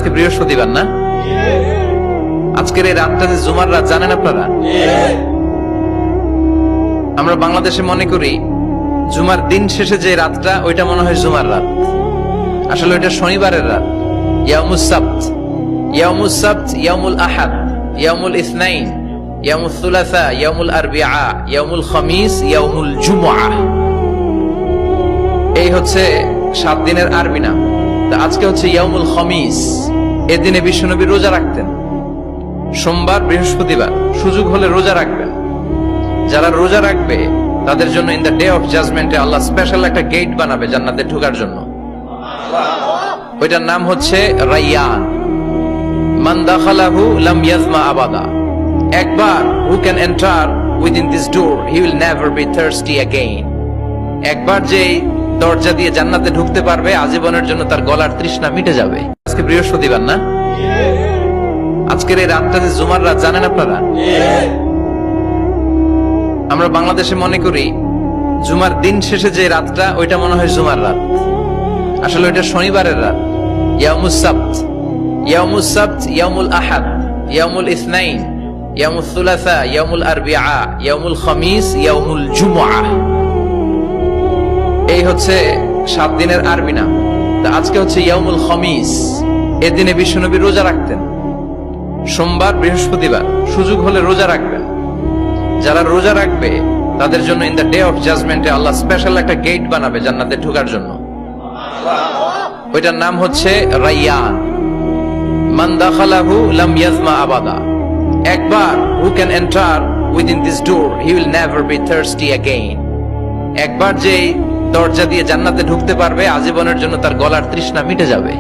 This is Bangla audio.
আজকে বৃহস্পতিবার না? আজকের এই রাতটা যে জুমার রাত জানেন আপনারা? আমরা বাংলাদেশে মনে করি জুমার দিন শেষে যে রাতটা ওইটা মনে হয় জুমার রাত, আসলে ওইটা শনিবারের রাত। ইয়াউমুস সাবত, ইয়াউমুস সাবত, ইয়াউমুল আহাদ, ইয়াউমুল ইসনাইন, ইয়াউমুল সুলাসা, ইয়াউমুল আরবিআ, ইয়াউমুল খামিস, ইয়াউমুল জুমআ। এই হচ্ছে 7 দিনের আরবি নাম। তা আজকে হচ্ছে ইয়াউমুল খামিস। এদিনে বিশ্বনবী রোজা রাখতেন। সোমবার, বৃহস্পতিবার সুযোগ হলে রোজা রাখবেন। যারা রোজা রাখবে তাদের জন্য ইন দ্য ডে অফ জাজমেন্টে আল্লাহ স্পেশাল একটা গেট বানাবে জান্নাতে ঢোকার জন্য। ওইটার নাম হচ্ছে রাইয়ান। মান দাখালাহু লাম ইয়াজমা আবাদা। একবার who can enter within this door he will never be thirsty again. একবার যে দরজা দিয়ে জান্নাতে ঢুকতে পারবে আজীবনের জন্য তার গলার তৃষ্ণা মিটে যাবে। আজকে বৃহস্পতিবার না? আজকের এই রাতটা যে জুমার রাত জানেন আপনারা? আমরা বাংলাদেশে মনে করি জুমার দিন শেষে যে রাতটা ওইটা মনে হয় জুমার রাত, আসলে ওইটা শনিবারের রাত। ইয়াউমুস সাবত, ইয়াউমুস সাবত, ইয়াউমুল আহাদ, ইয়াউমুল ইসনাইন, ইয়াউমুল সুলাসা, ইয়াউমুল আরবিআ, ইয়াউমুল খামিস, ইয়াউমুল জুমআ। এই হচ্ছে 7 দিনের আরবি নাম। তা আজকে হচ্ছে ইয়াউমুল খামিস। এদিনে বিশ্বনবী রোজা রাখতেন। সোমবার, বৃহস্পতিবার সুযোগ হলে রোজা রাখবেন। যারা রোজা রাখবে তাদের জন্য ইন দ্য ডে অফ জাজমেন্টে আল্লাহ স্পেশাল একটা গেট বানাবে জান্নাতে ঢোকার জন্য। ওইটার নাম হচ্ছে রাইয়ান। মান দাখালাহু লাম ইয়াজমা আবাদা। একবার who can enter within this door he will never be thirsty again. একবার যে দরজা দিয়ে জান্নাতে ঢুকতে পারবে আজীবনের জন্য তার গলার তৃষ্ণা মিটে যাবে।